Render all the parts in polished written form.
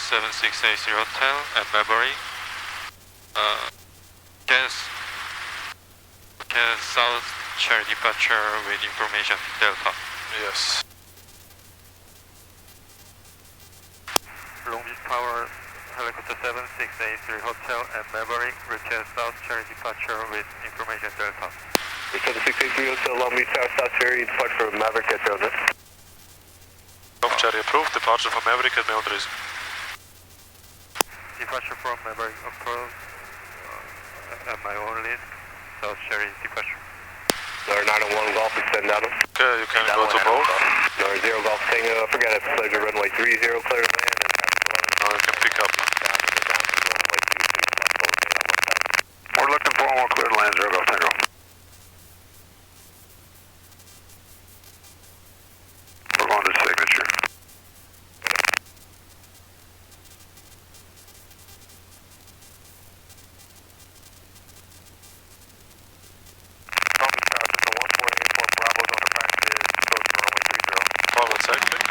7680 Hotel at Maybury. South Cherry departure with information Delta. Yes. Long Beach Tower, helicopter 7680 Hotel at Maybury, request South Cherry departure with information Delta. 7680 Hotel, Long Beach Tower, South Cherry departure from Maverick at Delta. South Cherry approved, departure from Maverick at Meondris. Departure from Maverick approved at my own list, South Cherry departure. Number 901 Golf, extend down. Okay, you can go to both. Number 0 Golf Tango, forget it, pleasure, runway 30, clear to land. Now you can pick up. We're looking for one clear to land, 0 Golf Tango. We're going to signature. Forward cycling.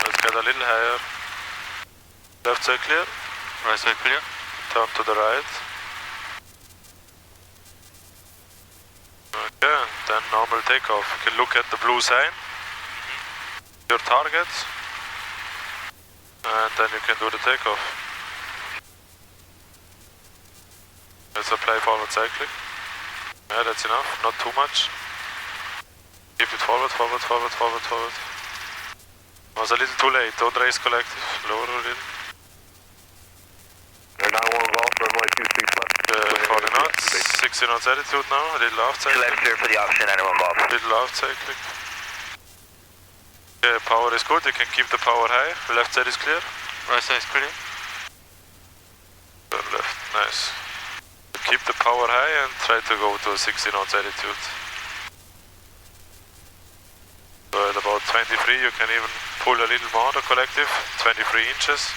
Let's get a little higher. Left side clear. Right side clear. Turn to the right. Okay, then normal takeoff. You can look at the blue sign. Your target. And then you can do the takeoff. Let's apply forward cycling. Yeah, that's enough, not too much. Keep it forward, forward, forward, forward, forward. Was a little too late, don't race collective. Lower a little. They're 901 Golf, runway 26 left. 40 knots, 60 knots attitude now, a little aft cycling. Left clear for the option, 901 Golf. Little aft cycling. Okay, power is good, you can keep the power high. Left side is clear. Right side is clear. Turn left, nice. Keep the power high and try to go to 60 knots altitude. So at about 23 you can even pull a little more the collective, 23 inches.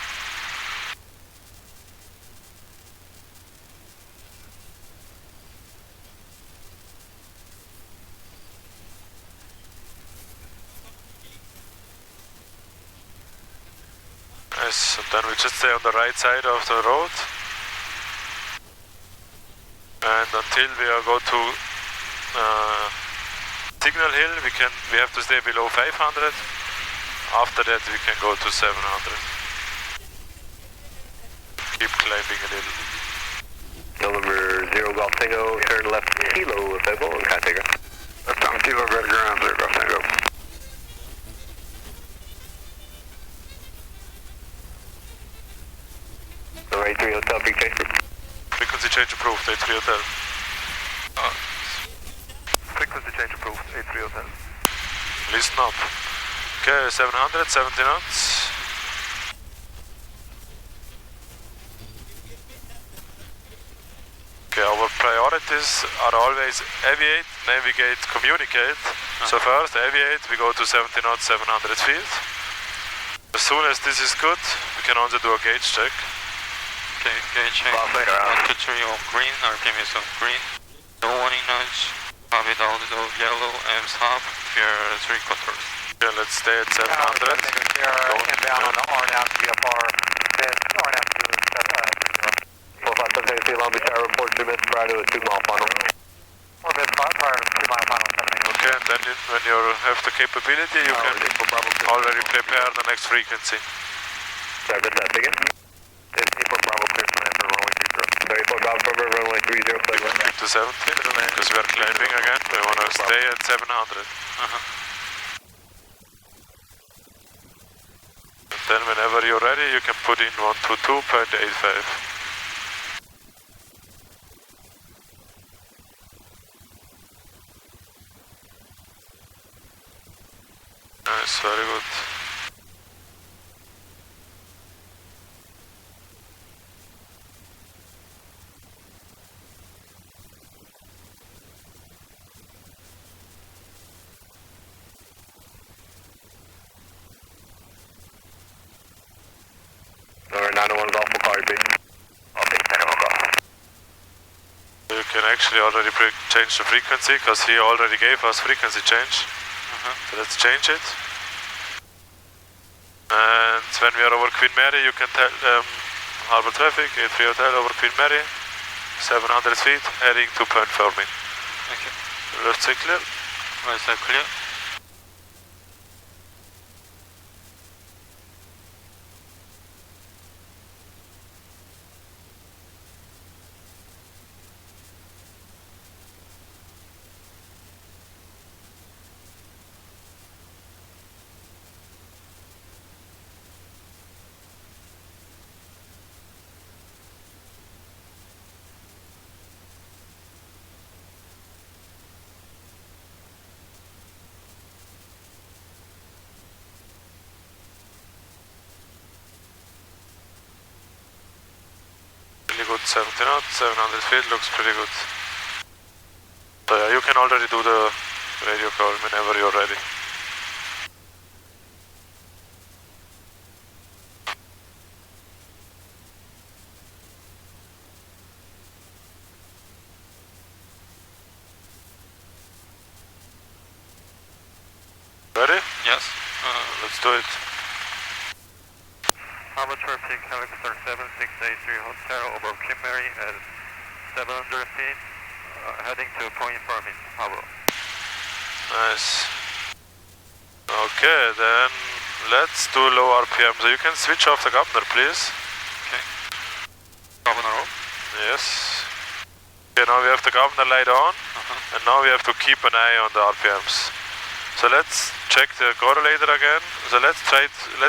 Nice, and then we just stay on the right side of the road. And until we go to Signal Hill, we have to stay below 500. After that, we can go to 700. Keep climbing a little. November 0 Golf Tango, turn left kilo available and contact her. Left down kilo, red ground, 0 Golf Tango. Number 83 Hotel, big change group. Frequency change approved, 83 Hotel. Frequency change approved, 83 Hotel. Listen up. Okay, 700, 70 knots. Okay, our priorities are always aviate, navigate, communicate. So first, aviate, we go to 70 knots, 700 feet. As soon as this is good, we can also do a gauge check. Okay, gauge check. Altitude on green, RPM is on green. No warning nudge. Copy down to yellow, M's half, clear 3/4. Okay, let's stay at 700. Inbound on the R-down to VFR, R-down to 457 Long Beach Tower, report 2 minutes prior to a 2-mile final. 4 minutes prior to 2-mile final, 780. Okay, and then when you have the capability, you can already prepare the next frequency. Sorry, did that again? 54 Bravo clear to land for runway 30. 34 Bravo Bravo, runway 30, clear land. Keep to 70, because we are climbing again. We want to stay at 700. And then whenever you're ready, you can put in 122.85. Nice, very good. Number 901 Golf will call you, please. I'll take 901 Golf. You can actually already change the frequency because he already gave us frequency change. So let's change it. And when we are over Queen Mary, you can tell harbor traffic, 83 Hotel over Queen Mary, 700 feet, heading to point forming. Okay. Left side clear. Right side clear. Really good, 70 knots, 700 feet, looks pretty good. So yeah, you can already do the radio call whenever you're ready. Ready? Yes. Let's do it. Harbor traffic, helicopter 7683 Hotel over Queen Mary at 700 feet, heading to point forming, harbor. Nice. Okay, then let's do low RPM. So you can switch off the governor, please. Okay. Governor off? Yes. Okay, now we have the governor light on, and now we have to keep an eye on the RPMs. So let's check the correlator again. So let's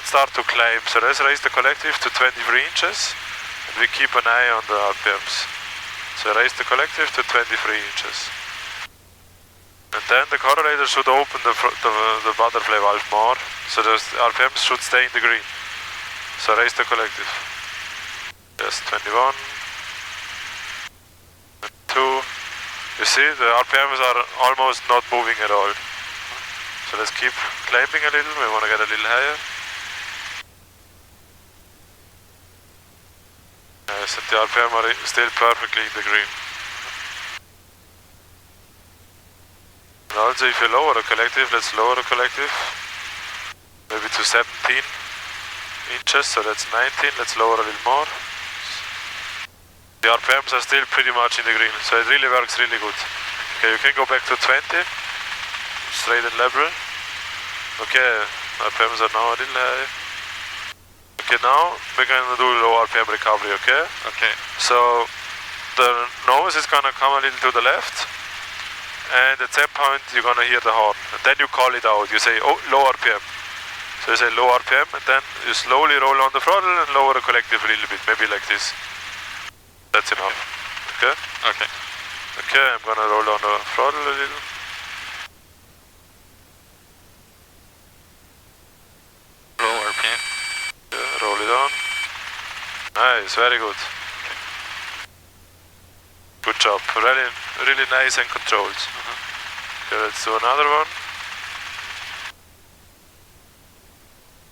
start to climb. So let's raise the collective to 23 inches, and we keep an eye on the RPMs. So raise the collective to 23 inches. And then the correlator should open the butterfly valve more, so the RPMs should stay in the green. So raise the collective. Yes, 21. 2. You see, the RPMs are almost not moving at all. So let's keep climbing a little, we want to get a little higher. Yes, and the RPM are still perfectly in the green. And also if you lower the collective, let's lower the collective. Maybe to 17 inches, so that's 19, let's lower a little more. The RPMs are still pretty much in the green, so it really works really good. Okay, you can go back to 20. Straight and level. Okay, RPMs are now a little high. Okay, now we're going to do low RPM recovery, okay? Okay. So the nose is going to come a little to the left, and at some point you're going to hear the horn. And then you call it out. You say, oh, low RPM. So you say low RPM, and then you slowly roll on the throttle and lower the collective a little bit, maybe like this. That's enough. Okay? Okay. Okay, I'm going to roll on the throttle a little. Low RPM. Yeah, roll it on. Nice, very good. Okay. Good job. Really, really nice and controlled. Okay, let's do another one.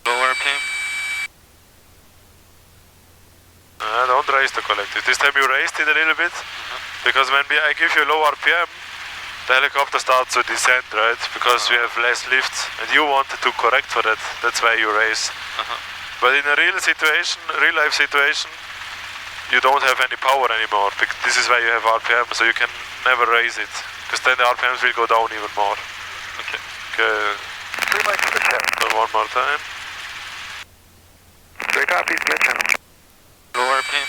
Low RPM. Don't raise the collective. This time you raised it a little bit, because when I give you low RPM, the helicopter starts to descend, right? Because we have less lift, and you wanted to correct for that. That's why you raise. But in a real life situation, you don't have any power anymore. This is why you have RPM, so you can never raise it, because then the RPMs will go down even more. Okay. Okay. 3 mics per channel. So one more time. Straight copy, Smith channel. Low RPM.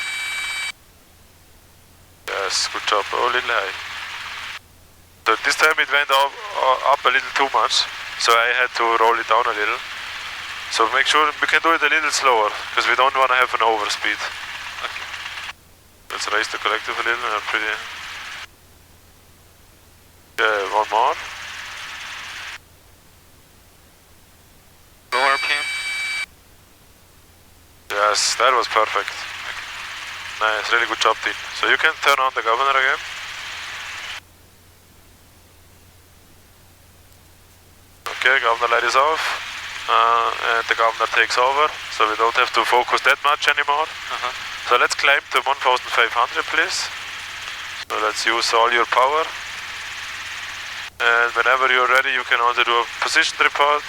Yes, good job. Oh, a little high. So this time it went up a little too much, so I had to roll it down a little. So make sure we can do it a little slower, because we don't want to have an overspeed. Okay. Let's raise the collective a little. Pretty. Okay, one more. Low RPM. Yes, that was perfect. Nice, really good job, team. So you can turn on the governor again. Okay, governor light is off, and the governor takes over, so we don't have to focus that much anymore. So let's climb to 1500, please. So let's use all your power. And whenever you're ready, you can also do a position report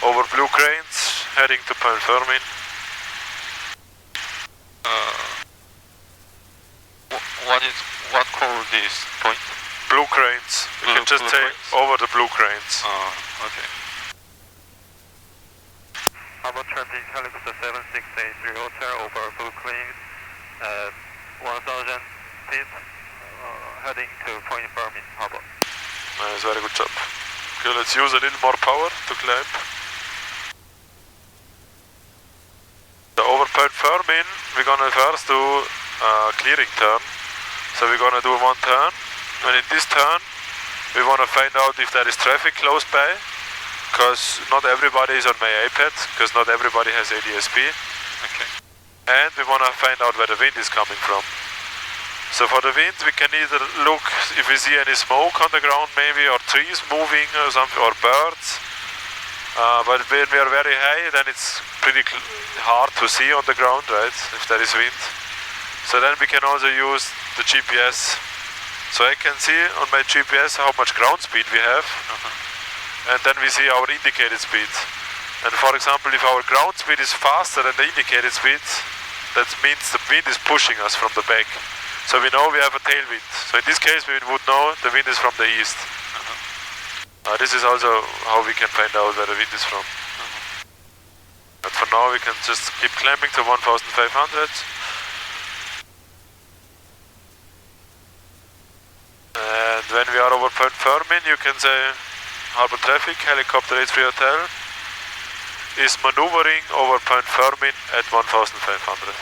over blue cranes, heading to Point Fermin. What call this point? Blue cranes. You can just take over the blue cranes. Okay. Harbor traffic helicopter 7683 hotel over blue cranes at 1000 feet, heading to Point Fermin Harbor. Nice, very good job. Okay, let's use a little more power to climb. So over Point Fermin, we're gonna first do a clearing turn. So we're gonna do one turn, and in this turn, we wanna find out if there is traffic close by, because not everybody is on my iPad, because not everybody has ADSB. Okay. And we wanna find out where the wind is coming from. So for the wind, we can either look if we see any smoke on the ground maybe, or trees moving or something, or birds. But when we are very high, then it's pretty hard to see on the ground, right, if there is wind. So then we can also use the GPS. So I can see on my GPS how much ground speed we have, and then we see our indicated speed. And for example, if our ground speed is faster than the indicated speed, that means the wind is pushing us from the back. So we know we have a tailwind. So in this case, we would know the wind is from the east. This is also how we can find out where the wind is from. But for now, we can just keep climbing to 1500. And when we are over Point Fermin, you can say harbor traffic, helicopter 83 hotel is maneuvering over Point Fermin at 1500.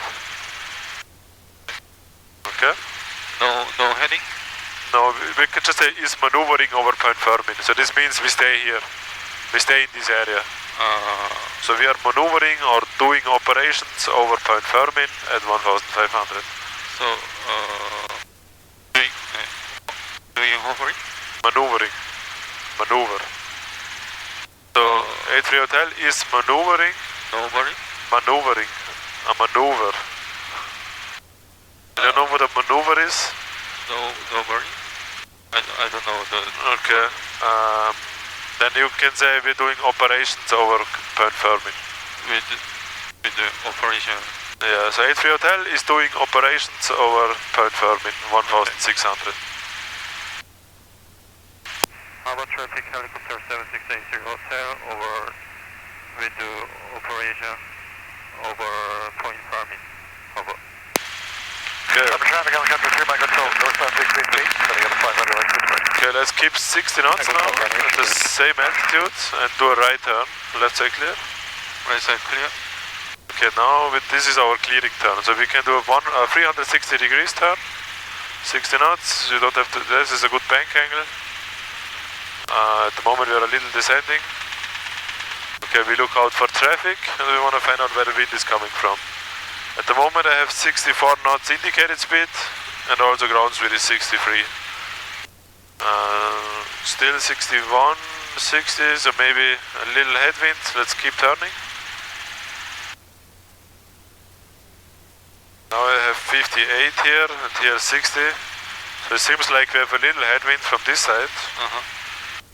Okay? No heading? No, we can just say is maneuvering over Point Fermin. So this means we stay here. We stay in this area. So we are maneuvering or doing operations over Point Fermin at 1500. So, doing hovering? Maneuvering. Maneuver. So, A3 Hotel is maneuvering. Maneuvering? Maneuvering. A maneuver. You don't know what a maneuver is? Maneuvering? I don't know the... Okay. Then you can say we're doing operations over Point Fermin. With the operation? Yeah, so A3 Hotel is doing operations over Point Fermin, 1600. Harbor traffic helicopter 7680 hotel over with the operation over Point Fermin. Over. Okay. Harbor traffic helicopter 3 by control, northbound 6 feet, setting up 500 right 6 Okay, let's keep 60 knots now at the same altitude and do a right turn. Left side clear. Right side clear. Okay, now this is our clearing turn. So we can do a 360 degrees turn. 60 knots. You don't have to. This is a good bank angle. At the moment we are a little descending. Okay, we look out for traffic and we want to find out where the wind is coming from. At the moment I have 64 knots indicated speed and also ground speed is 63. Still 61, 60, so maybe a little headwind. Let's keep turning. Now I have 58 here and here 60. So it seems like we have a little headwind from this side.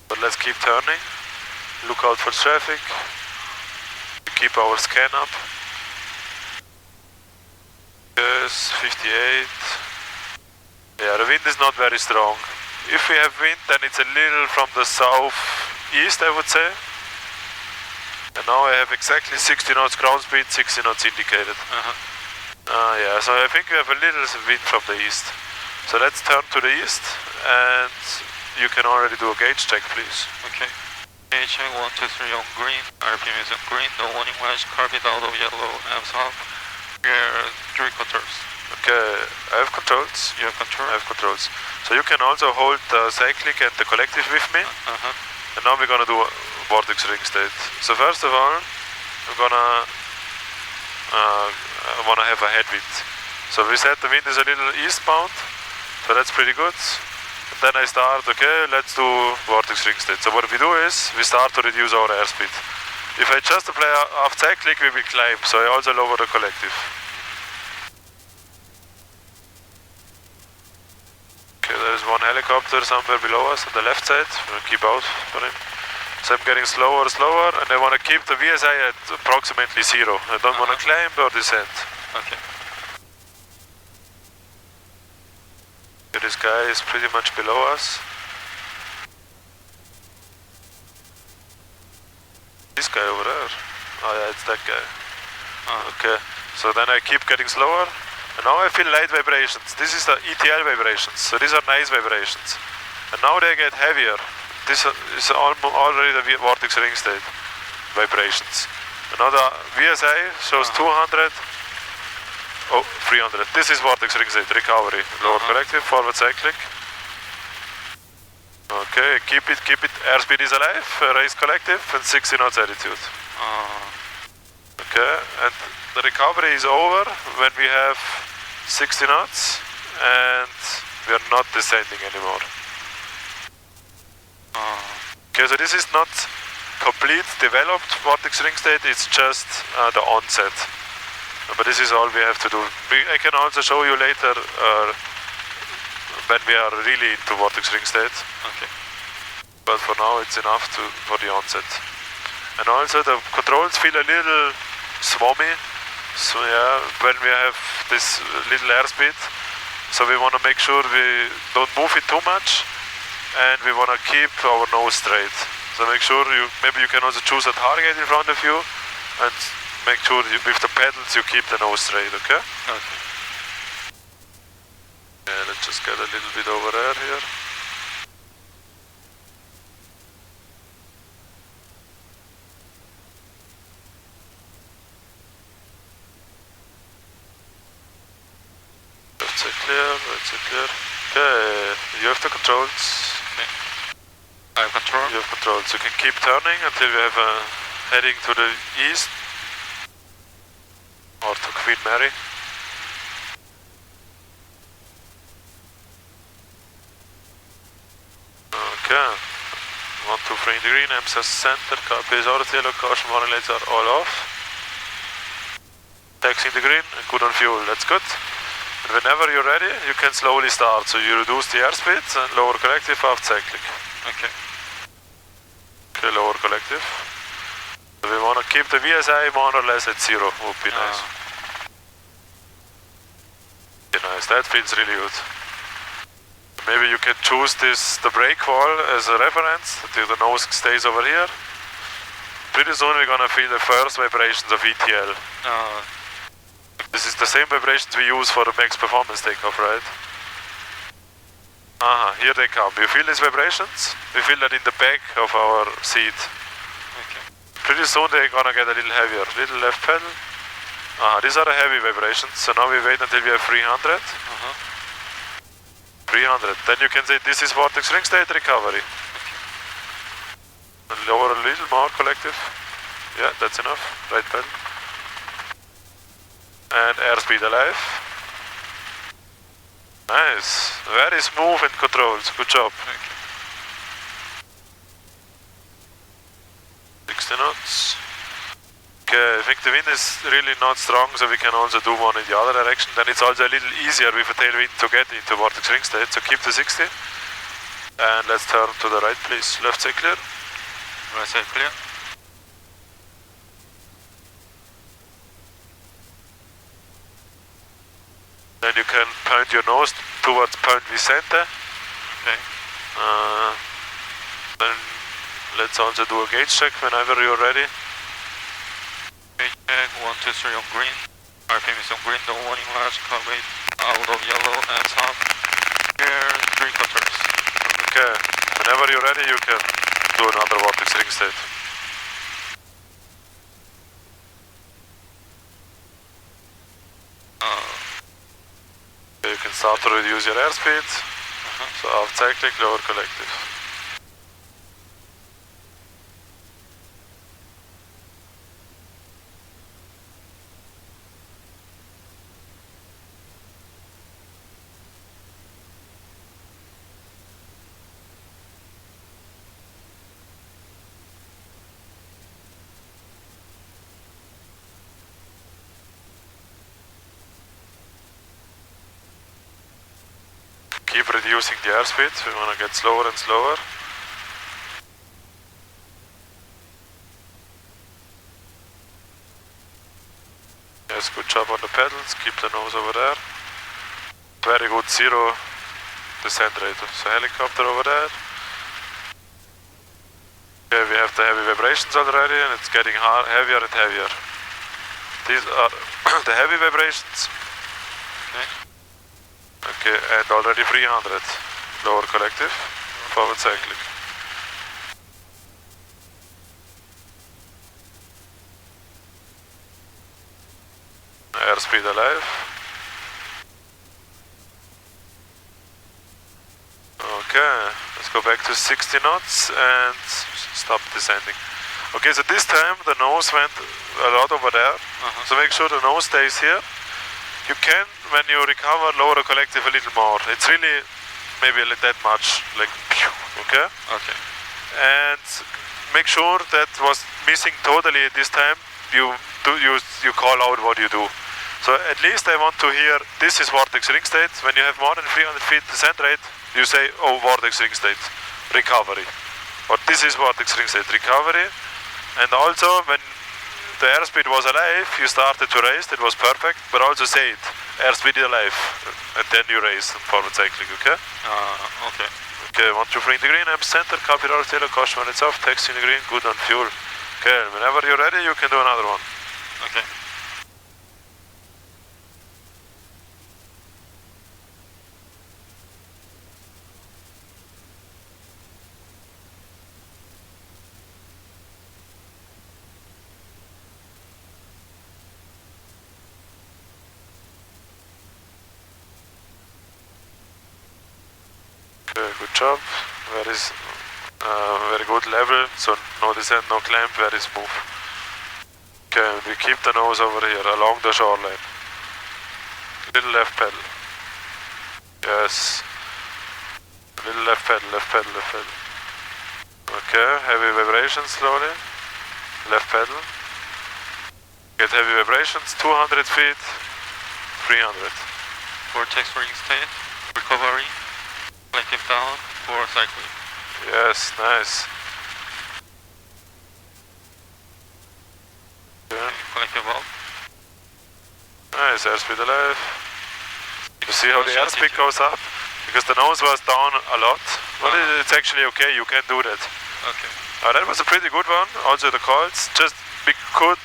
But let's keep turning. Look out for traffic. Keep our scan up. Yes, 58. Yeah, the wind is not very strong. If we have wind, then it's a little from the southeast, I would say. And now I have exactly 60 knots ground speed, 60 knots indicated. Yeah, so I think we have a little wind from the east. So let's turn to the east, and you can already do a gauge check, please. Okay. Gauge check 123 on green. RPM is on green. No warning lights. Carbide out of yellow. Amps off. Here, 3 controls. Okay, I have controls. You have control? I have controls. So you can also hold the cyclic and the collective with me. And now we're gonna do a vortex ring state. So first of all, we're gonna wanna have a headwind. So we said the wind is a little eastbound, so that's pretty good. And then I start, okay, let's do vortex ring state. So what we do is, we start to reduce our airspeed. If I just apply aft cyclic, we will climb, so I also lower the collective. helicopter somewhere below us on the left side. We'll keep out for him. So I'm getting slower, and I want to keep the VSI at approximately 0. I don't want to climb or descend. Okay. This guy is pretty much below us. This guy over there. Oh yeah, it's that guy. Okay, so then I keep getting slower. And now I feel light vibrations. This is the ETL vibrations. So these are nice vibrations. And now they get heavier. This is already the vortex ring state vibrations. And now the VSI shows 200. Oh, 300. This is vortex ring state recovery. Lower corrective, forward cyclic. Okay, keep it. Airspeed is alive. Raise collective and 60 knots altitude. Okay, and the recovery is over when we have 60 knots and we are not descending anymore. Okay, so this is not complete developed vortex ring state, it's just the onset. But this is all we have to do. I can also show you later when we are really into vortex ring state. Okay. But for now it's enough for the onset. And also the controls feel a little swammy. So yeah, when we have this little airspeed, so we want to make sure we don't move it too much, and we want to keep our nose straight. So make sure maybe you can also choose a target in front of you, and make sure with the pedals you keep the nose straight, okay? Okay. Yeah, let's just get a little bit over air here. That's it clear. Okay, you have the controls. Okay. I have control. You have controls. You can keep turning until we have a heading to the east or to Queen Mary. Okay. 123 in the green, MSS center, KP's RTA location, warning lights are all off. Taxi in the green and good on fuel, that's good. And whenever you're ready, you can slowly start. So you reduce the airspeed and lower collective aft cyclic. Okay. Okay, lower collective. So we want to keep the VSI more or less at 0, would be nice. Be nice, that feels really good. Maybe you can choose the brake wall as a reference, until the nose stays over here. Pretty soon we're gonna feel the first vibrations of ETL. This is the same vibrations we use for the max performance takeoff, right? Here they come. You feel these vibrations? We feel that in the back of our seat. Okay. Pretty Pretty soon they're gonna get a little heavier. Little left pedal. These are the heavy vibrations. So now we wait until we have 300. 300. Then you can say this is vortex ring state recovery. And lower a little more collective. Yeah, that's enough. Right pedal. And airspeed alive. Nice. Very smooth and controls. Good job. 60 knots. Okay, I think the wind is really not strong, so we can also do one in the other direction. Then it's also a little easier with a tailwind to get into vortex ring state. So keep the 60. And let's turn to the right, please. Left side clear. Right side clear. Then you can point your nose towards Point Vicente. Okay. Then let's also do a gauge check whenever you're ready. Gauge check, 123 on green. RPM is on green, no warning lights, carbon out of yellow and top. Here, 3 quarters. Okay, whenever you're ready you can do another vortex ring state. You can start to reduce your airspeed. So aft cyclic, lower collective. Keep keep reducing the airspeed. We want to get slower and slower. Yes, good job on the pedals. Keep the nose over there. Very good, 0 descent rate. So helicopter over there. Okay, we have the heavy vibrations already, and it's getting heavier and heavier. These are the heavy vibrations. Okay, and already 300. Lower collective, forward cyclic. Airspeed alive. Okay, let's go back to 60 knots and stop descending. Okay, so this time the nose went a lot over there, so make sure the nose stays here. You can, when you recover, lower the collective a little more. It's really maybe that much, like, okay? Okay. And make sure that was missing totally this time. You call out what you do. So at least I want to hear, this is vortex ring state. When you have more than 300 feet descent rate, you say, oh, vortex ring state, recovery. Or this is vortex ring state, recovery. And also, when the airspeed was alive, you started to raise, that was perfect, but also say it, airspeed is alive, and then you raise forward cycling, okay? Okay. Okay, 123 in the green, amp center, copy rotor tailor, caution when it's off, taxi in the green, good on fuel. Okay, whenever you're ready, you can do another one. Okay. Good job, very good level, so no descent, no climb, very smooth. Okay, we keep the nose over here, along the shoreline. Little left pedal. Yes. Little left pedal, left pedal, left pedal. Okay, heavy vibrations slowly. Left pedal. Get heavy vibrations, 200 feet, 300. Vortex ring state, recovery. Collective down for cycling. Yes, nice. Yeah. Collective up. Nice, airspeed alive. You see how the airspeed goes up? Because the nose was down a lot. But it's actually okay, you can do that. Okay. That was a pretty good one. Also the calls. Just we could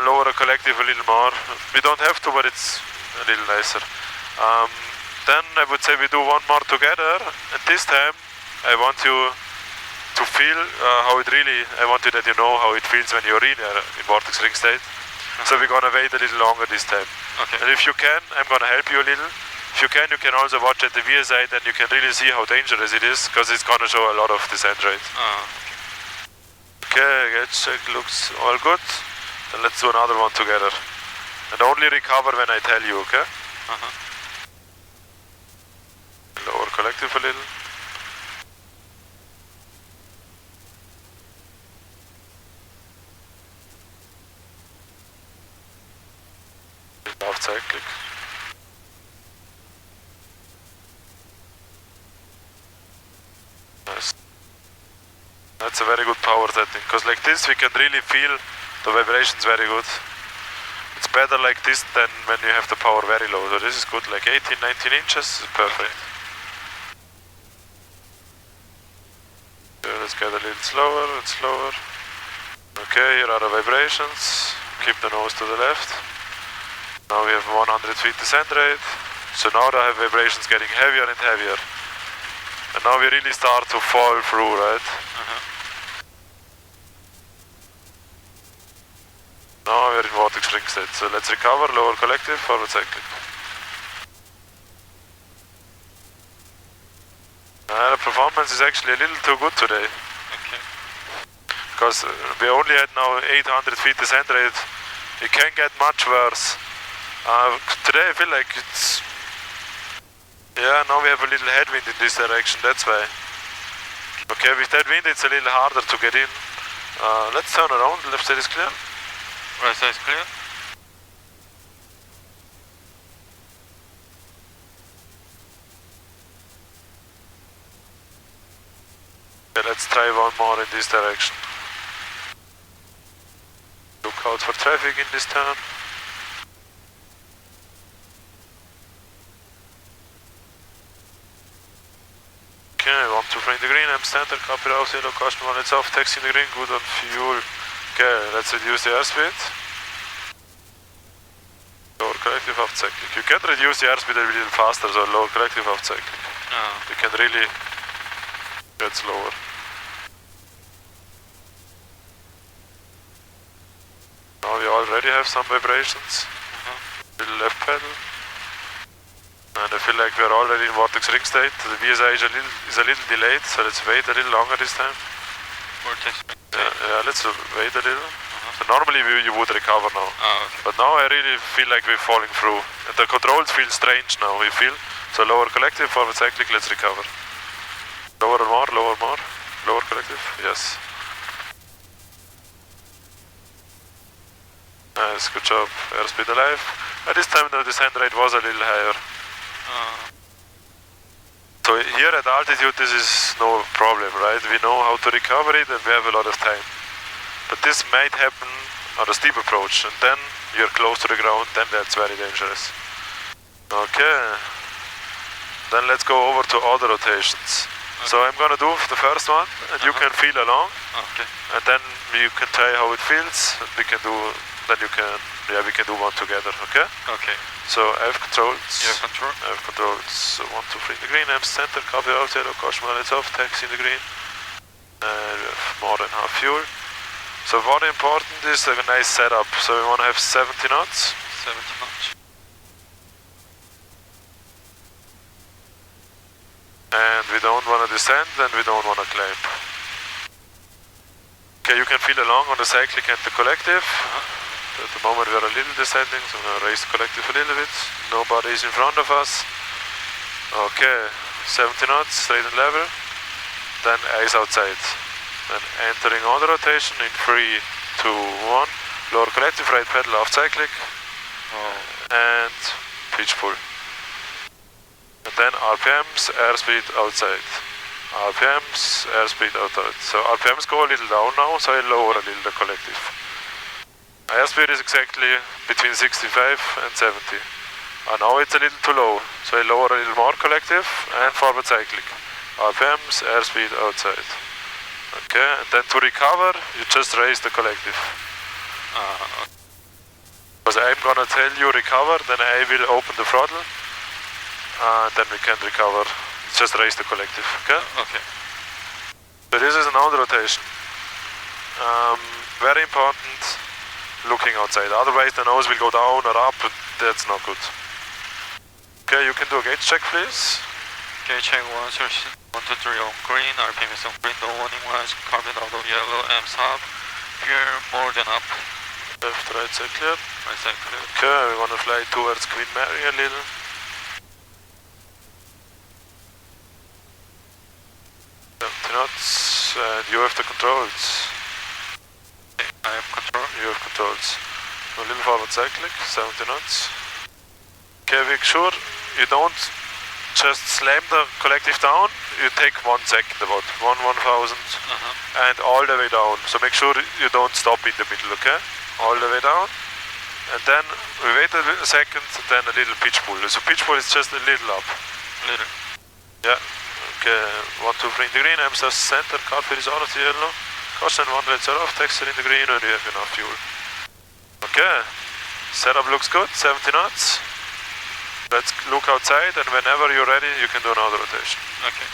lower the collective a little more. We don't have to, but it's a little nicer. Then I would say we do one more together, and this time I want you to feel how it really, I want you that you know how it feels when you're really in vortex ring state. So we're gonna wait a little longer this time. Okay. And if you can, I'm gonna help you a little. If you can also watch at the VRS side, and you can really see how dangerous it is, because it's gonna show a lot of descent rate. Okay, gauge check looks all good. Then let's do another one together. And only recover when I tell you, okay? Lower collective a little. Left cyclic. Nice. That's a very good power setting, because like this we can really feel the vibrations very good. It's better like this than when you have the power very low. So this is good, like 18, 19 inches is perfect. Let's get a little slower and slower. Okay, here are the vibrations. Keep the nose to the left. Now we have 100 feet descent rate. So now the vibrations getting heavier and heavier. And now we really start to fall through, right? Now we're in vortex ring state. So let's recover, lower collective, forward cycling. The performance is actually a little too good today. Okay. Because we only had now 800 feet descent rate. It can get much worse. Today I feel like it's... Yeah, now we have a little headwind in this direction, that's why. Okay, with that wind it's a little harder to get in. Let's turn around, left side is clear. Right side is clear. Okay, let's try one more in this direction. Look out for traffic in this turn. Okay, 123 in the green, I'm center, copy out, yellow, caution 1, it's off, taxi in the green, good on fuel. Okay, let's reduce the airspeed. Lower collective half cyclic. You can reduce the airspeed a little faster, so lower collective half cyclic. You can really get slower. Now we already have some vibrations. Little left pedal. And I feel like we're already in vortex ring state. The VSI is a little delayed, so let's wait a little longer this time. Vortex ring state? Yeah, let's wait a little. So normally you would recover now. Okay. But now I really feel like we're falling through. And the controls feel strange now, we feel. So lower collective, forward cyclic, let's recover. Lower more, lower more. Lower collective, yes. Nice, good job. Airspeed alive. At this time the descent rate was a little higher. So here at altitude this is no problem, right? We know how to recover it and we have a lot of time. But this might happen on a steep approach and then you're close to the ground, then that's very dangerous. Okay. Then let's go over to auto rotations. Okay. So I'm gonna do the first one and you can feel along. Okay. And then you can try how it feels and we can do, then you can, yeah, we can do one together, okay? Okay. So I have controls. You have control? I have controls. So 1, 2, 3 in the green, I'm center, copy out, yellow, caution 1, it's off, taxi in the green. And we have more than half fuel. So what important is a nice setup. So we want to have 70 knots. 70 knots. And we don't want to descend and we don't want to climb. Okay, you can feel along on the cyclic and the collective. At the moment we are a little descending, so I'm going to raise the collective a little bit. Nobody is in front of us. Okay, 70 knots, straight and level. Then eyes outside. Then entering auto rotation in 3, 2, 1. Lower collective, right pedal, off cyclic. And pitch pull. And then RPMs, airspeed outside. RPMs, airspeed outside. So RPMs go a little down now, so I lower a little the collective. Airspeed is exactly between 65 and 70. And now it's a little too low, so I lower a little more collective and forward cyclic. RPMs, airspeed outside. Okay, and then to recover, you just raise the collective. Because I'm gonna tell you recover, then I will open the throttle, and then we can recover. Just raise the collective, okay? Okay. So this is an auto rotation. Very important, looking outside. Otherwise the nose will go down or up, and that's not good. Okay, you can do a gauge check, please. Gauge check 123 on green, RPM is on green, no warning lights, carbon out of yellow, M's up, here more than up. Left, right side clear. Right side clear. Okay, we want to fly towards Queen Mary a little. Knots, and you have the controls. Okay, I have control. You have controls. A little forward cyclic, 70 knots. Okay, make sure you don't just slam the collective down. You take 1 second about, 1/1000, and all the way down. So make sure you don't stop in the middle, okay? All the way down. And then we wait a second, then a little pitch pull. So pitch pull is just a little up. Little. Yeah. Okay, 1, 2, 3 in the green, I'm just center, car feed is out of the yellow. Caution 1, let's off, taxi in the green, and we have enough fuel. Okay, setup looks good, 70 knots. Let's look outside, and whenever you're ready, you can do another rotation. Okay.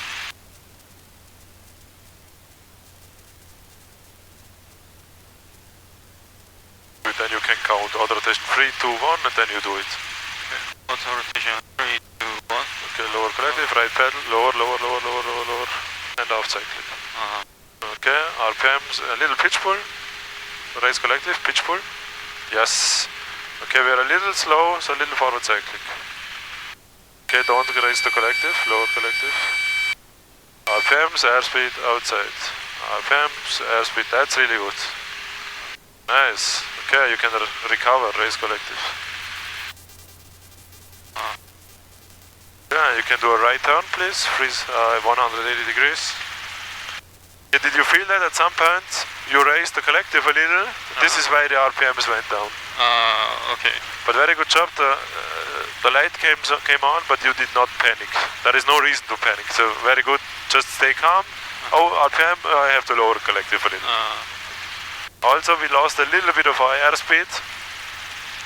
Then you can count auto rotation 3, 2, 1, and then you do it. Okay, auto rotation 3, 2, 1. Okay, lower collective, right pedal, lower, lower, lower, lower, lower, lower, and off cyclic. Okay, RPMs, a little pitch pull. Raise collective, pitch pull. Yes. Okay, we're a little slow, so a little forward cyclic. Okay, don't raise the collective, lower collective. RPMs, airspeed outside. RPMs, airspeed, that's really good. Nice. Okay, you can recover, raise collective. Yeah, you can do a right turn, please. Freeze 180 degrees. Did you feel that at some point you raised the collective a little? This is why the RPMs went down. Okay. But very good job. The light came on, but you did not panic. There is no reason to panic. So very good. Just stay calm. Oh, RPM, I have to lower collective a little. Also, we lost a little bit of our airspeed.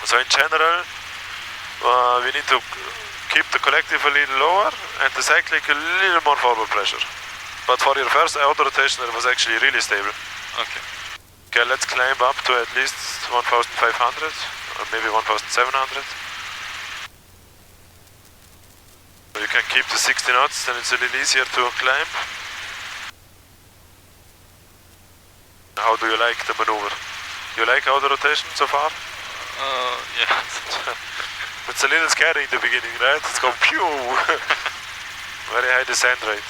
So in general, we need to keep the collective a little lower and the cyclic a little more forward pressure. But for your first auto rotation, it was actually really stable. Okay. Okay, let's climb up to at least 1,500 or maybe 1,700. So you can keep the 60 knots, then it's a little easier to climb. How do you like the maneuver? You like auto rotation so far? Yeah. It's a little scary in the beginning, right? It's going pew! Very high descent rate.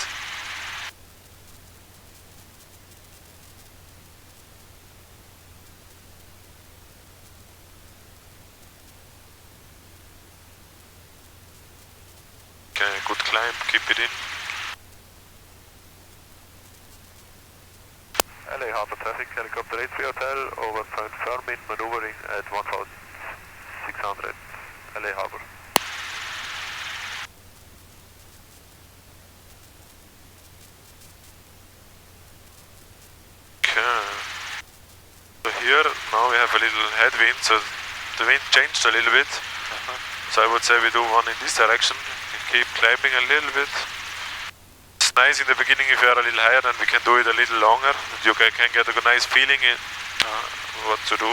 Okay, good climb, keep it in. LA Harbor traffic, helicopter 83 Hotel, over confirming maneuvering at 1,600, LA Harbor. Okay. So here, now we have a little headwind, so the wind changed a little bit. So I would say we do one in this direction, keep climbing a little bit. It's nice in the beginning if you are a little higher, then we can do it a little longer. You can get a nice feeling in what to do.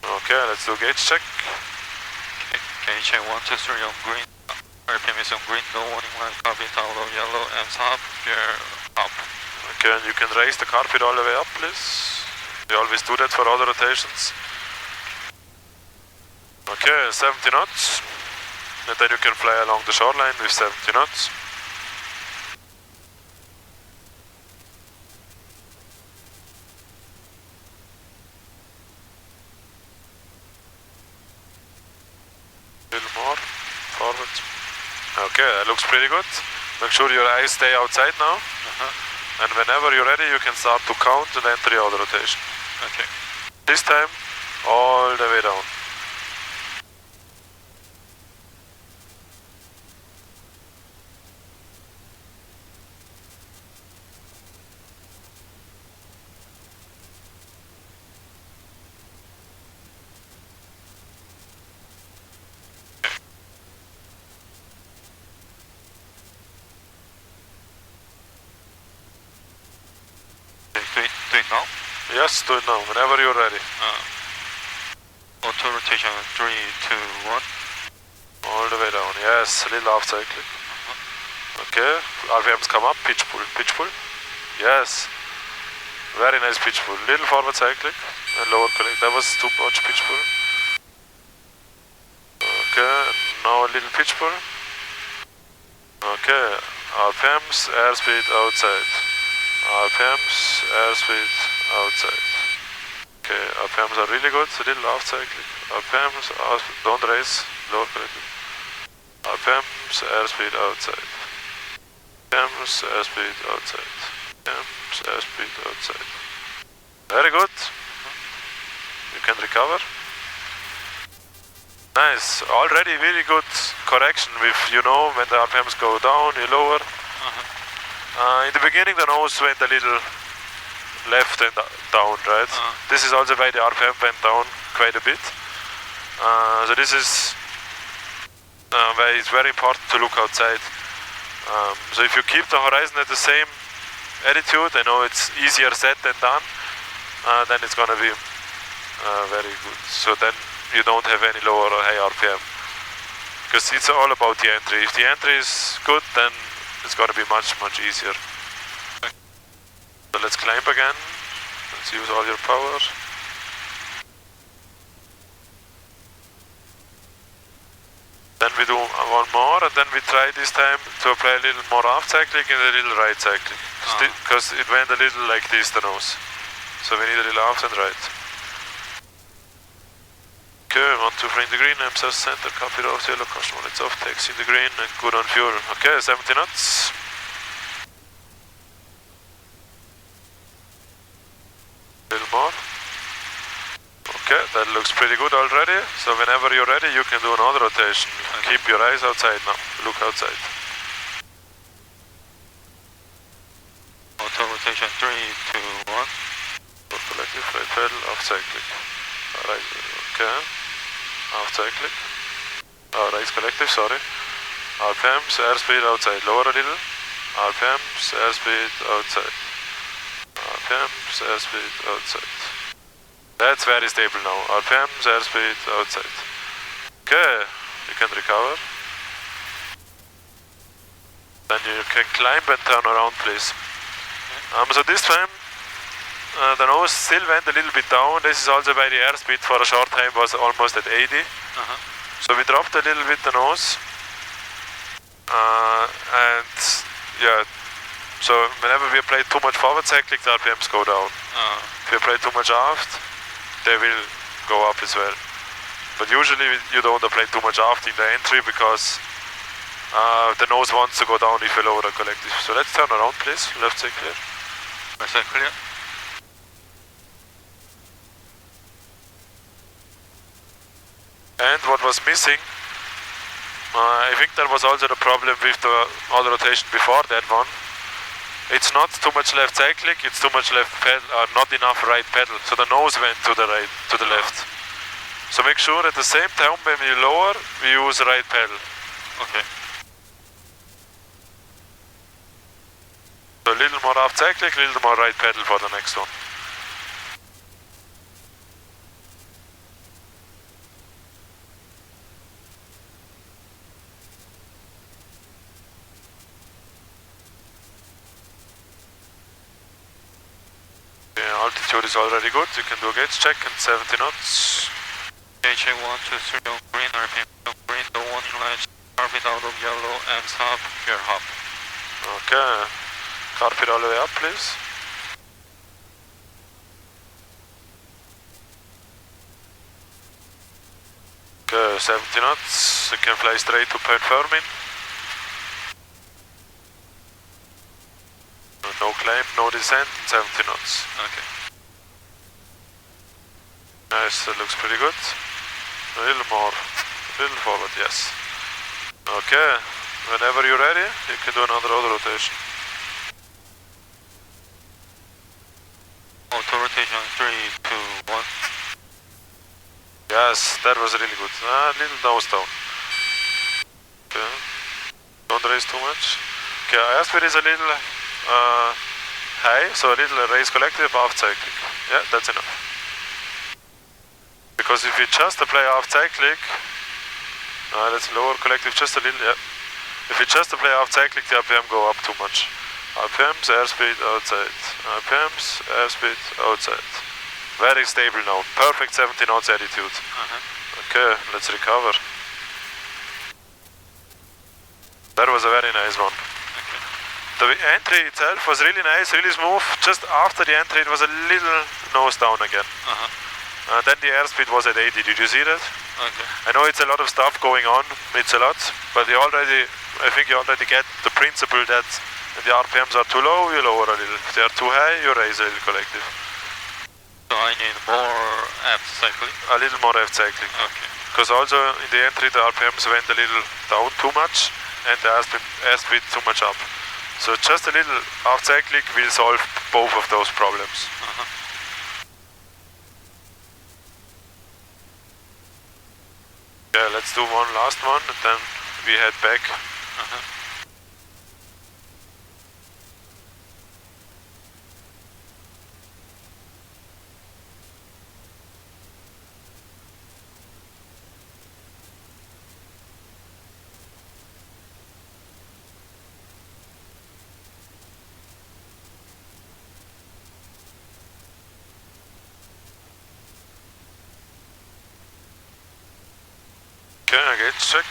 Okay, let's do gauge check. Okay, gauge check 1, 2, 3 on green. RPM is on green, no warning light, carpet out of yellow, M's up, gear up. Okay, and you can raise the carpet all the way up, please. We always do that for other rotations. Okay, 70 knots. And then you can fly along the shoreline with 70 knots. A little more forward. Okay, that looks pretty good. Make sure your eyes stay outside now. And whenever you're ready, you can start to count and enter the auto rotation. Okay. This time, all the way down. Do it now? Yes, do it now, whenever you're ready. Auto rotation 3, 2, 1. All the way down, yes, a little half cycling. Okay, RPMs come up, pitch pull, pitch pull. Yes, very nice pitch pull. Little forward cycling and lower collect. That was too much pitch pull. Okay, now a little pitch pull. Okay, RPMs, airspeed outside. RPMs, airspeed outside. Okay, RPMs are really good, a little half cycling. RPMs, don't raise, lower collective. RPMs, airspeed outside. RPMs, airspeed outside. RPMs, airspeed outside. Very good. You can recover. Nice, already really good correction with, you know, when the RPMs go down, you lower. In the beginning the nose went a little left and down, right? This is also why the RPM went down quite a bit. So this is why it's very important to look outside. So if you keep the horizon at the same attitude, I know it's easier said than done, then it's gonna be very good. So then you don't have any lower or high RPM. Because it's all about the entry. If the entry is good, then it's going to be much, much easier. So let's climb again. Let's use all your power. Then we do one more, and then we try this time to apply a little more half cycling and a little right cycling. Because it went a little like this, the nose. So we need a little half and right. Okay, 123 in the green, M south center, copy off, yellow, caution when it's off, taxi in the green, and good on fuel. Okay, 70 knots. A little more. Okay, that looks pretty good already. So whenever you're ready, you can do an auto rotation. Okay. Keep your eyes outside now. Look outside. Auto rotation 3, 2, 1. Collective, right pedal, off cyclic. Alright, okay. Off cyclic. Right collective, sorry. RPMs, airspeed outside. Lower a little. RPMs, airspeed outside. RPMs, airspeed outside. That's very stable now. RPMs, airspeed outside. Okay, you can recover. Then you can climb and turn around, please. So this time the nose still went a little bit down. This is also why the airspeed for a short time was almost at 80. So we dropped a little bit the nose. And yeah, so whenever we apply too much forward cyclic, the RPMs go down. If you apply too much aft, they will go up as well. But usually you don't apply too much aft in the entry because the nose wants to go down if you lower the collective. So let's turn around, please. Left side clear. Right side clear. And what was missing, I think there was also the problem with the auto rotation before that one. It's not too much left cyclic, it's too much left pedal, not enough right pedal. So the nose went to the right, to the left. So make sure at the same time when we lower, we use right pedal. Okay. So a little more aft cyclic, a little more right pedal for the next one. Altitude is already good, you can do a gauge check and 70 knots. KJ 123 on green, RPM on green, the warning lights, carpet out of yellow, M's hop, pure hop. Okay, carpet all the way up please. Okay, 70 knots, you can fly straight to Point Fermin. No climb, no descent, 70 knots. Okay. Nice, that looks pretty good. A little more, a little forward, yes. Okay, whenever you're ready, you can do another auto rotation. Auto rotation 3, 2, 1. Yes, that was really good. A little nose down. Okay, don't raise too much. Okay, airspeed is a little high, so a little raise collective, aft cyclic. Yeah, that's enough. Because if you just apply aft cyclic, let's lower collective just a little, yeah. If you just apply aft cyclic, the RPM go up too much. RPMs, airspeed outside. RPMs, airspeed outside. Very stable now. Perfect 70 knots attitude. Okay, let's recover. That was a very nice one. The entry itself was really nice, really smooth. Just after the entry, it was a little nose down again. Then the airspeed was at 80. Did you see that? Okay. I know it's a lot of stuff going on. It's a lot, but I think you already get the principle that if the RPMs are too low, you lower a little. If they are too high, you raise a little collective. So I need more aft cycling? A little more aft cycling. Okay. Because also in the entry, the RPMs went a little down too much, and the airspeed too much up. So just a little aft cyclic will solve both of those problems. Yeah, let's do one last one and then we head back. Okay, gauge check.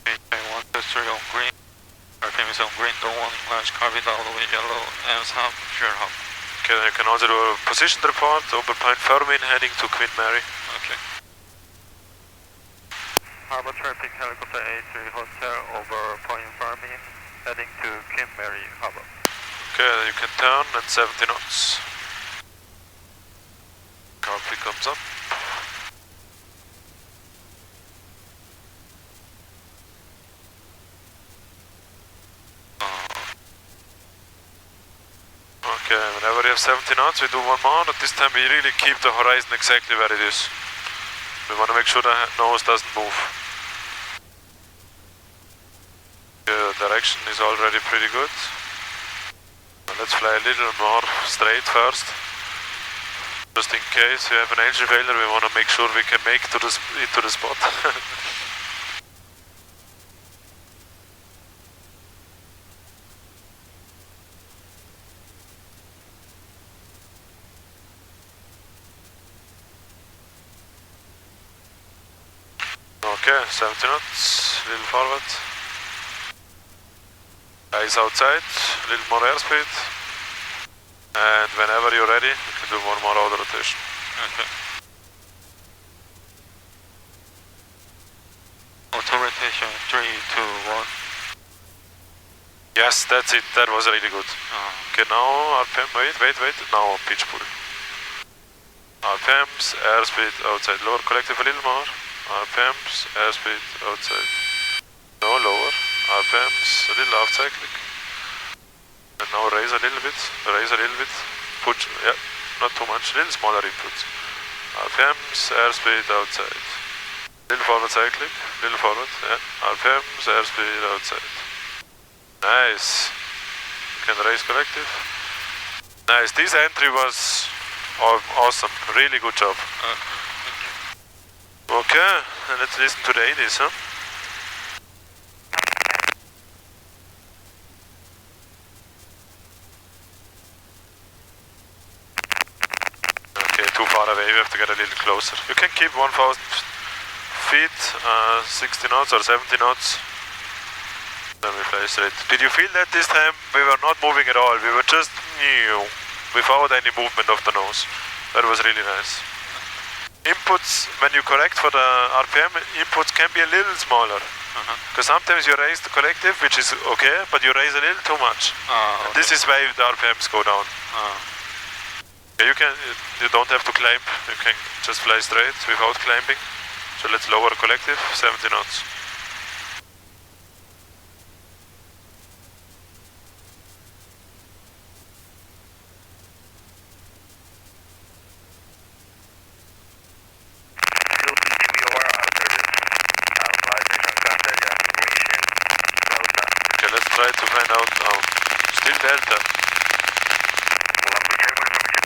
Okay, 123 on green. RPM is on green, don't warning lights, carpet all the way yellow, M's hop, pure hop. Okay, you can also do a position report, over Point Fermin heading to Queen Mary. Okay. Harbor traffic, helicopter A3 Hotel over Point Farming, heading to Kim Mary Harbor. Okay, you can turn at 70 knots. Copy comes up. Okay, whenever you have 70 knots, we do one more, but this time we really keep the horizon exactly where it is. We want to make sure the nose doesn't move. The direction is already pretty good. Let's fly a little more straight first. Just in case we have an engine failure, we want to make sure we can make it to the spot. Okay, 70 knots, a little forward. Eyes outside, a little more airspeed. And whenever you're ready, you can do one more auto rotation. Okay. Autorotation 3, 2, 1. Yes, that's it, that was really good. Okay, now RPM, wait, now pitch pull. RPMs, airspeed outside, lower collective a little more. RPMs, airspeed outside. No, lower. RPMs, a little aft cyclic. And now raise a little bit. Put, yeah, not too much, a little smaller input. RPMs, airspeed outside. Little forward cyclic, little forward, yeah. RPMs, airspeed outside. Nice. You can raise collective. Nice, this entry was awesome, really good job. Okay, and let's listen to the 80s, huh? Okay, too far away, we have to get a little closer. You can keep 1,000 feet, 60 knots or 70 knots. Then we fly straight. Did you feel that this time we were not moving at all? We were just without any movement of the nose. That was really nice. Inputs, when you correct for the RPM, inputs can be a little smaller. Because sometimes you raise the collective, which is okay, but you raise a little too much. Okay. This is why the RPMs go down. Okay, you don't have to climb, you can just fly straight without climbing. So let's lower collective, 70 knots. Try to find out, still Delta.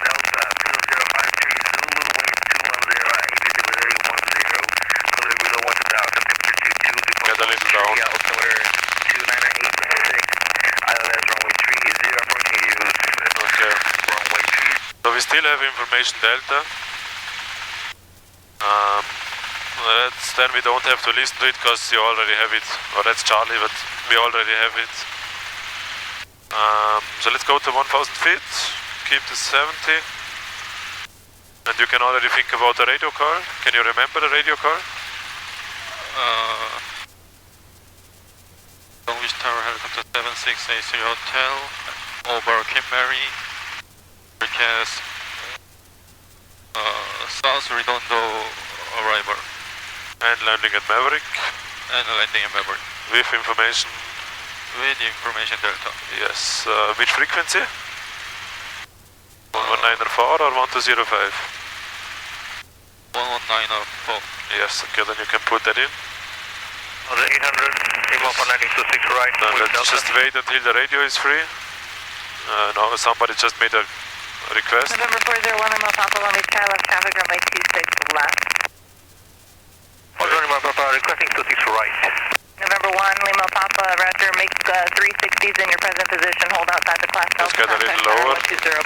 Delta, 2053 Zulu, wind 210, AVW 8010, color below 1000, temperature 2, Get a little down. altimeter 29886, ILS runway 30, approaching you, Okay. runway 3. So we still have information Delta. Then we don't have to listen to it because you already have it. Or that's Charlie, but we already have it. So let's go to 1,000 feet, keep the 70. And you can already think about the radio call. Can you remember the radio call? Long Beach Tower Helicopter 7680 Hotel over Kim Mary. Request South Redondo arrival. And landing at Maverick. And landing at Maverick. With information. With information Delta. Yes. Which frequency? 119.4 or 1205? 119.4. Yes, okay, then you can put that in. On the 800, Lima for landing 26 right. Now let's just wait until the radio is free. No, somebody just made a request. November 401, Lima Papa, Long Beach Tower, left traffic runway 26 left. 401, Lima Papa, requesting 26 right. November 1, Lima Papa, roger, make 360s in your present position, hold outside the class. Let's get a little lower. 120.5.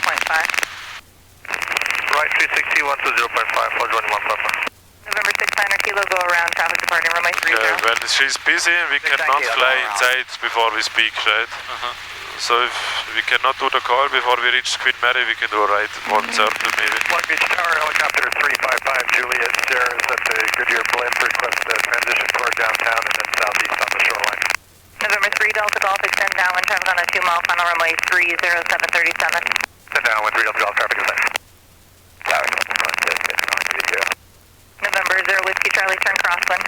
Right, 360, 120.5, 401, Lima Papa. November 6, 9 kilo, go around, traffic departing runway 30. When she's busy, we cannot fly inside before we speak, right? So if we cannot do the call before we reach Queen Mary, we can do a right one circle maybe. Long Beach Tower, helicopter 355 Juliet, Sierra, set the Goodyear blimp, request transition toward runway 30737. Sit down with 3 Golf traffic inside. November 0 Whiskey Charlie, turn crosswind.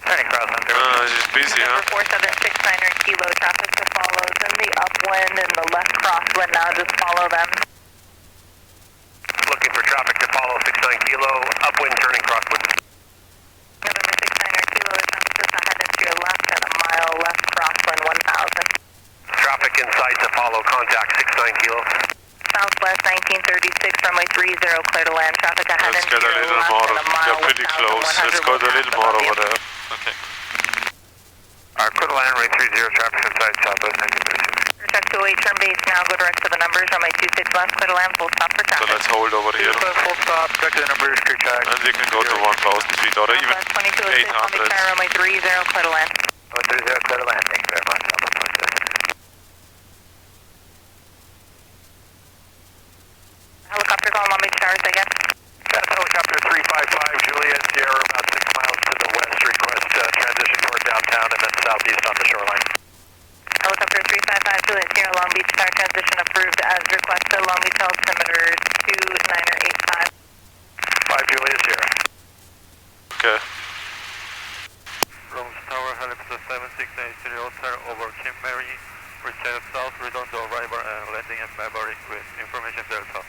Turning crosswind. She's busy, huh? November 4769er kilo, traffic to follows in the upwind and the left crosswind now, just follow them. Looking for traffic to follow 69 kilo, upwind turning crosswind. November 69er kilo, traffic just ahead into your left and a mile left crosswind 1000. Traffic inside to follow, contact 69 kilo. Southwest 1936, runway 30, clear to land. Traffic ahead Let's into get a your little left more, and a mile they're pretty close. Let's go a little more over there. Okay. Clear to land, runway 30, traffic inside, southwest 1936. Check 208, turn base now, go direct to the numbers, runway 26 left, clear to land, full stop for So traffic. let's hold over here. Full stop, check the numbers, clear check. And we can go to 1,000 feet or even Southwest 2206, Long Beach 800. Tower, runway 30, clear to land. 30, clear to land, thank you very much. Helicopter calling Long Beach Towers again. That's helicopter 355, Juliet, Sierra, about 6 miles to the west, request transition toward downtown and then southeast on the shoreline. Helicopter 355, Juliet Sierra, Long Beach Tower, transition approved as requested, Long Beach altimeter 2985. 5 Juliet, Sierra. Okay. Rose Tower, helicopter 7680 Oscar over Kim Mary, return south, return to arrival and landing in Maybury with information Delta.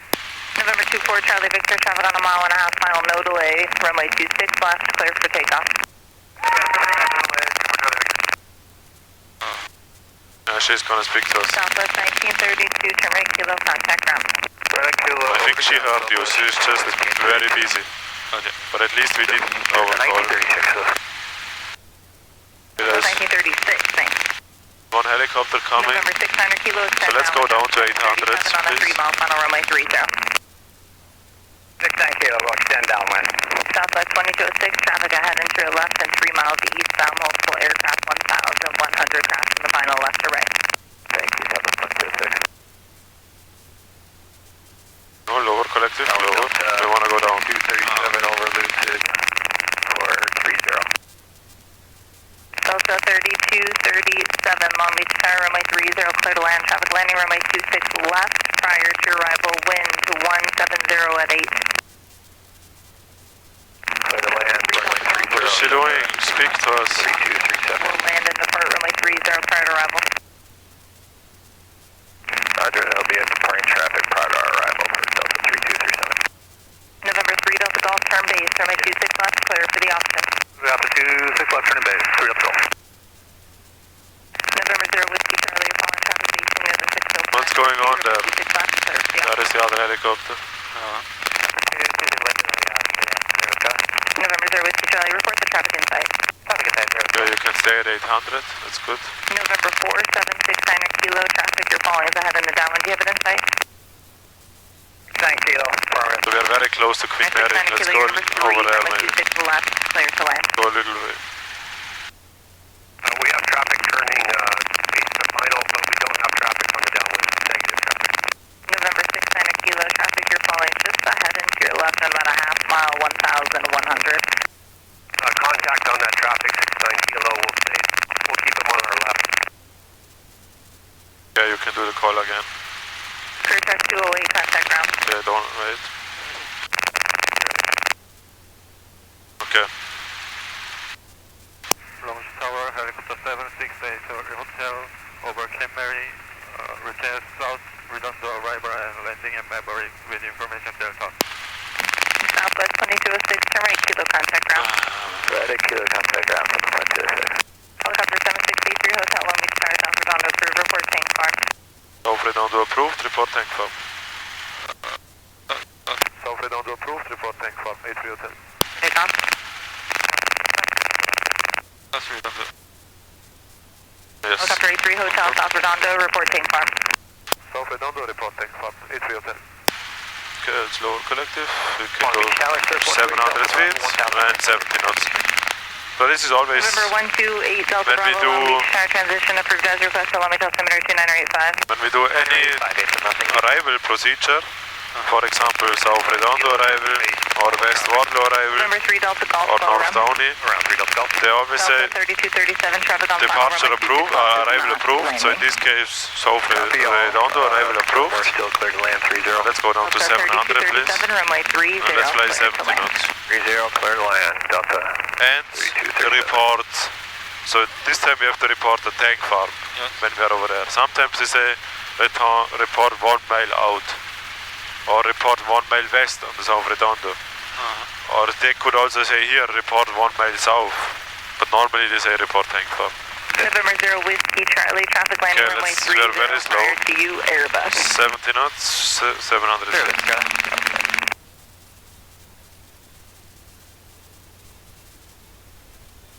November 24, Charlie Victor, traffic on a mile and a half, final no delay, runway 26 left, clear for takeoff. She's gonna speak to us. Southwest 1932, turn right, kilo, contact ground. I think she heard you, she's just very busy. Okay. But at least we didn't overcall. 1936, thanks. One helicopter coming. November 600 kilo, So let's go down to 800, on a 3 please. mile, final runway 30. 69 kilo, we'll extend downwind. Southwest 2206, traffic ahead and to your left and 3 miles eastbound, multiple aircraft 1100 craft in the final left to right. Thank you, Southwest 2206. No, lower collective, lower. We wanna go down. 237 over lucid for 30. Delta 3237, Long Beach Tower, runway 30, clear to land. Traffic landing runway 26 left, prior to arrival, wind to 170 at 8. Clear to land, runway 30. What is she doing? Speak to us. 3237. We'll land and depart runway 30 prior to arrival. Roger, that'll be a departing traffic prior to our arrival for Delta 3237. November 3 Delta Golf, turn base, runway 26 left, clear for the option. Delta 26 left turning base, 3 Delta Golf. November 0 Whiskey Charlie, following traffic base, near the 605. What's going on there? 26 left, clear for the That option. is the other helicopter. November 0 Whiskey Charlie, report the traffic in sight. Yeah, you can stay at 800, that's good. November 4 769 kilo, traffic, you're following is ahead in the downwind, do you have it in sight? 9 kilo. So we are very close to Queen Mary. 969 Let's kilo, go Universe 3, over there, runway maybe. 26 left, clear to land. Go a little way. We have traffic turning east to final, but we don't have traffic on the downwind. Negative traffic. November 69 kilo, traffic, you're following just ahead and to your left and about a half mile, 1,100. Contact on that traffic, 69 kilo. We'll keep them on our left. Yeah, you can do the call again. Crew check 208, contact ground. Yeah, don't wait. Okay. Rose Tower, helicopter 7680 Hotel over Kim Mary, return south, return to arrival and landing in Maybury with information Delta. Southwest 2206, turn right, kilo, contact ground. Right, kilo contact ground from the 126. Helicopter 7683 Hotel, Long Beach Tower, South Redondo, approved, report tank farm. South Redondo approved, report tank farm. South Redondo approved, report tank farm, 83 Hotel. Take off. That's redundant. Yes. Helicopter 83 Hotel, South Redondo, report tank farm. South Redondo, report tank farm, 83 Hotel. Okay, it's lower collective. We can go 700 feet and 70 knots. So this is always, November 128 Delta when we Bravo, do- Long Beach Tower, transition approved as requested, Long Beach altimeter 2985. when we do any arrival procedure, For example, South Redondo arrival, or West Wardlow arrival, November 3 Delta Golf, or North Colorado. Downey. Around 3 Delta Golf. They always say Delta 3237, traffic on departure final runway approved, 26 arrival not approved. So in landing. this case, South Redondo arrival approved. We're still clear to land 30. Let's go down to Delta 700, please. 3237, runway 30, And let's fly clear to 70 land. knots. 30, clear to land. Delta. And 3237. report. So this time we have to report the tank farm when we are over there. Sometimes they say report 1 mile out, or report 1 mile west on the South Redondo. Or they could also say here report 1 mile south, but normally they say report tank farm. November 0 Whiskey Charlie, traffic landing Okay, runway let's 30, we are very slow. prior to you, Airbus. 70 knots, 700 feet.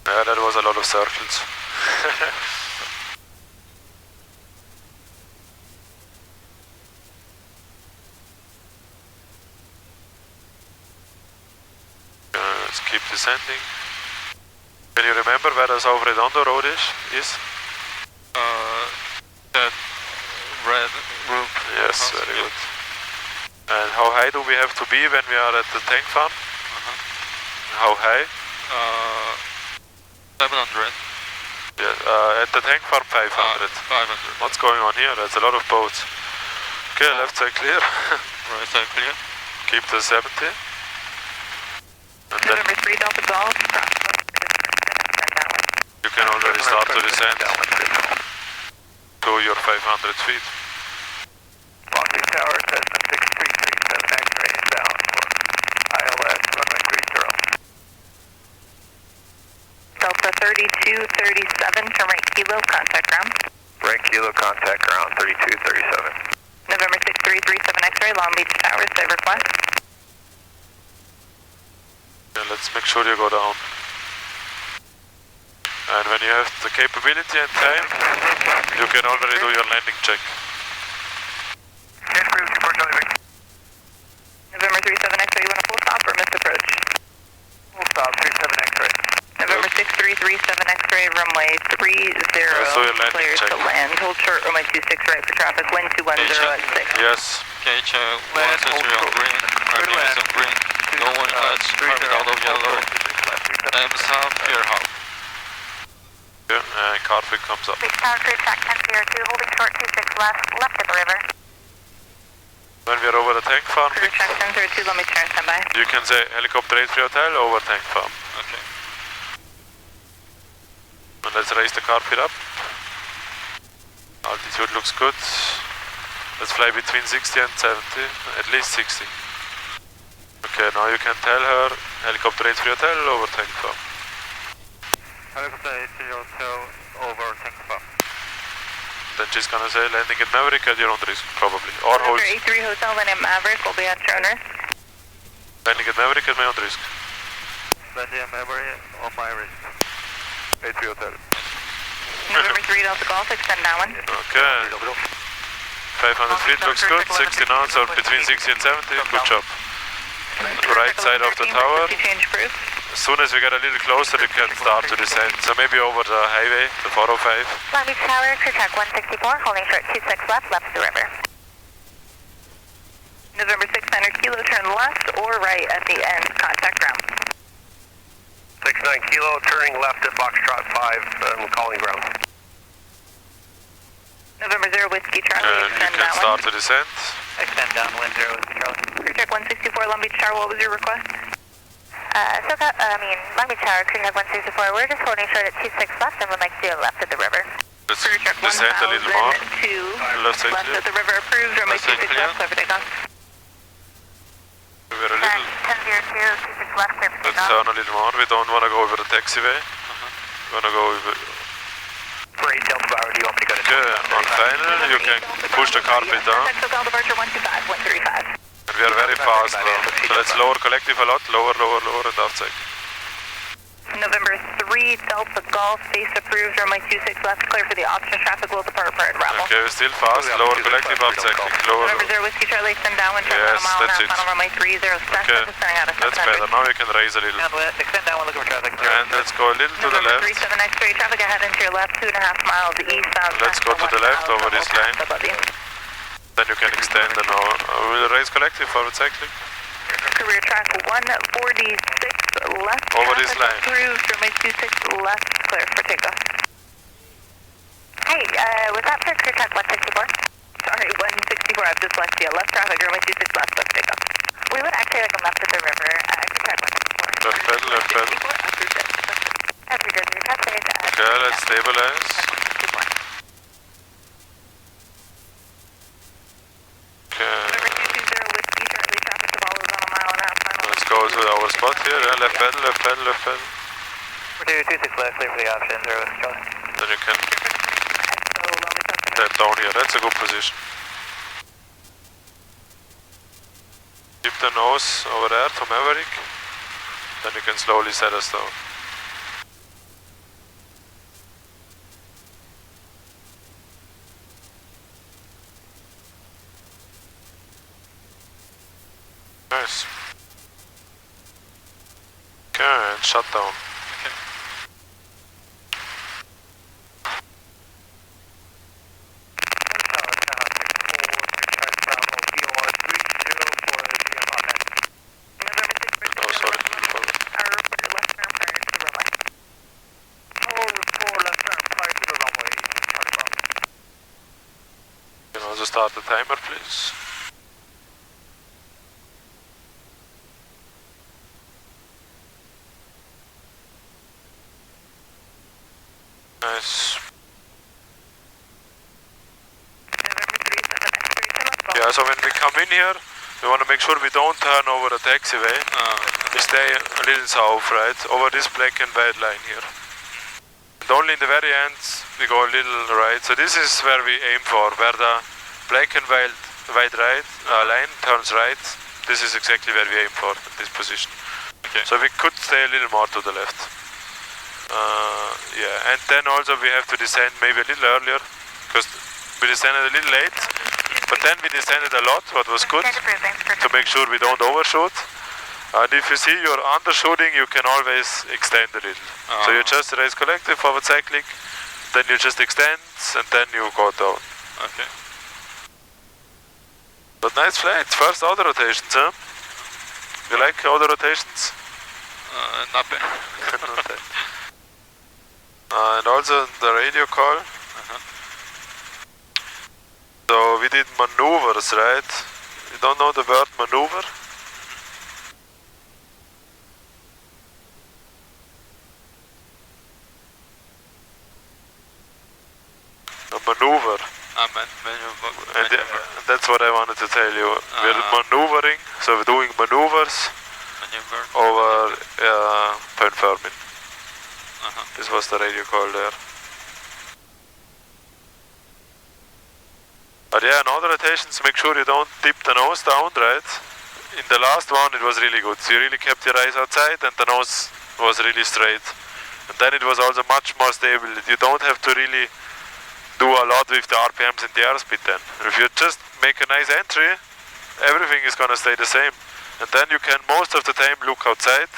Yeah, that was a lot of circles. Let's keep descending. Can you remember where the South Redondo road is? That red roof. Yes, very good. And how high do we have to be when we are at the tank farm? How high? 700. Yes, at the tank farm 500. 500. What's going on here? There's a lot of boats. Okay, left side clear. Right side clear. Keep the 70. And then November 3 Delta Golf, you can already start to descend to your 500 feet. Longview Tower, Cessna 6337, X-ray inbound for ILS runway 30. Delta 3237, turn right kilo, contact ground. Right kilo, contact ground 3237. November 6337 X-ray, Long Beach Tower, save request. Yeah, let's make sure you go down. And when you have the capability and time, you can already do your landing check. November 37 X-ray, you want a full stop or missed approach? Full stop, 37 X-ray. November 6337 X-ray, runway 30, so your landing clear check. to land. Hold short, runway 26 right for traffic, wind 210 at 6. Yes. Gauge 160 on green. RPM is on green. No warning lights. Carbon out of yellow. M south, clear hop. Yeah, and Carfig comes up. Beach Tower crew, track 1002, holding short 26 left at the river. When we are over the tank farm, Crew track 1002, let me turn standby. you can say helicopter 83 hotel over tank farm. Okay. And let's raise the carpet up. Altitude looks good. Let's fly between 60 and 70, at least 60. Okay, now you can tell her helicopter 83 hotel over tank farm. Helicopter 83 Hotel over tank farm. Then she's gonna say landing at Maverick at your own risk, probably. Or hold. November 83 Hotel, landing at Maverick, will be at your own risk. Landing at Maverick at my own risk. Landing at Mabry on my risk. 83 Hotel. November 3 Delta Golf, extend downwind. Okay. 500 feet looks good, 60 knots or between 60 and 70, good job. Right side of the tower. Change proof. As soon as we get a little closer, you can start to descend. So maybe over the highway, the 405. Long Beach Tower, crew track 164, holding short 26 left to the river. November 600 kilo, turn left or right at the end, contact ground. 69 kilo, turning left at Foxtrot 5, calling ground. November 0 Whiskey Charlie, And you extend can start downwind. to descend. Extend downwind 0 Whiskey Charlie. Crew track 164, Long Beach Tower, what was your request? Long Beach Tower, crew track 164, we're just holding short at 26 left and would like to go left at the river. Let's Crew track descend a little more. 1002, Left side left clear. at the river, approved, runway Left side 26 clear. left, clear for takeoff. We're a Track little. 1002, 26 left, clear for Let's takeoff. turn a little more. We don't want to go over the taxiway. We want to go over. Great, Delta Bravo, do you want me to go to Okay, on final, you can push the carpet down. Texas Hotel departure 125, 135. And we are very fast now. So let's lower collective a lot. Lower, and outside. November 3 Delta Golf, base approved, runway 26 left, clear for the option traffic, will depart for arrival. Okay, we're still fast. Lower collective, outside. Lower. November 0 Whiskey Charlie, extend downwind, turn Yes, 1 mile that's now, it. final runway 30, set, Okay, descending out of that's 700. better. Now we can raise a little. Extend downwind, looking for traffic. And let's go a little to the November left. 37 X-ray, traffic ahead into your left, 2.5 miles eastbound. Let's go to the left over this line. Above you. Then you can extend and we'll raise collective forward cycling. Career track 146 left. Over this line. Through runway 26 left, clear for takeoff. Hey, was that for crew track 164? Sorry, 164, I've just left you. Left traffic, runway 26 left, left takeoff. We would actually like a left at the river, crew track 164. Left pedal, left pedal. After Jersey, that's it. Okay, let's stabilize. Okay. Let's go to our spot here. Left pedal, left pedal, left pedal. 26 left, clear for the option, 0 Charlie. Then you can step down here. That's a good position. Keep the nose over there to Maverick. Then you can slowly set us down. Nice. Okay, and shut down. Start the timer, please. Nice. Yeah, so when we come in here, we want to make sure we don't turn over the taxiway. We stay a little south, right? Over this black and white line here. And only in the very end, we go a little right. So this is where we aim for, where the black and white right line turns right. This is exactly where we aim for at this position. Okay. So we could stay a little more to the left. Yeah, and then also we have to descend maybe a little earlier because we descended a little late. But then we descended a lot, what was good, to make sure we don't overshoot. And if you see you're undershooting, you can always extend a little. So you just raise collective forward cyclic, then you just extend, and then you go down. Okay. But nice flight, first auto rotations, huh? You like auto rotations? Not bad. And also the radio call. So we did maneuvers, right? You don't know the word maneuver? A maneuver. And that's what I wanted to tell you. We're maneuvering, so we're doing maneuvers over Point Fermin. This was the radio call there. But yeah, in all the rotations, make sure you don't dip the nose down, right? In the last one, it was really good. So you really kept your eyes outside and the nose was really straight. And then it was also much more stable. You don't have to really do a lot with the RPMs and the airspeed then. If you just make a nice entry, everything is gonna stay the same. And then you can most of the time look outside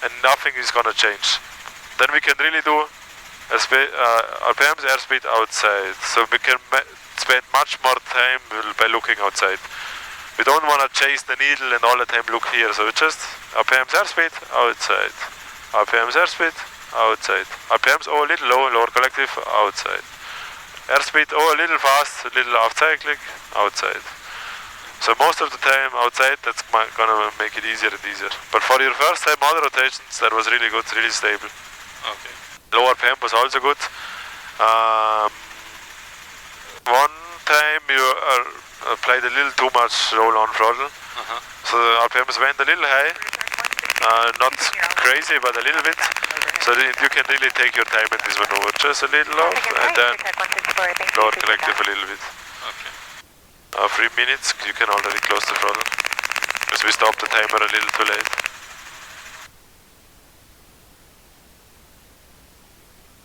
and nothing is gonna change. Then we can really do RPMs, airspeed outside. So we can spend much more time by looking outside. We don't wanna chase the needle and all the time look here. So we just RPMs, airspeed, outside. RPMs, airspeed, outside. RPMs, a little low, lower collective, outside. Airspeed, a little fast, a little off cyclic, outside. So most of the time outside, that's gonna make it easier and easier. But for your first time auto rotations, that was really good, really stable. Okay. Lower RPM was also good. One time you applied a little too much roll-on throttle. So the RPMs went a little high. Not crazy, but a little bit. So you can really take your time in this maneuver. Just a little off and then lower collective a little bit. Okay. 3 minutes, you can already close the throttle. Because we stopped the timer a little too late.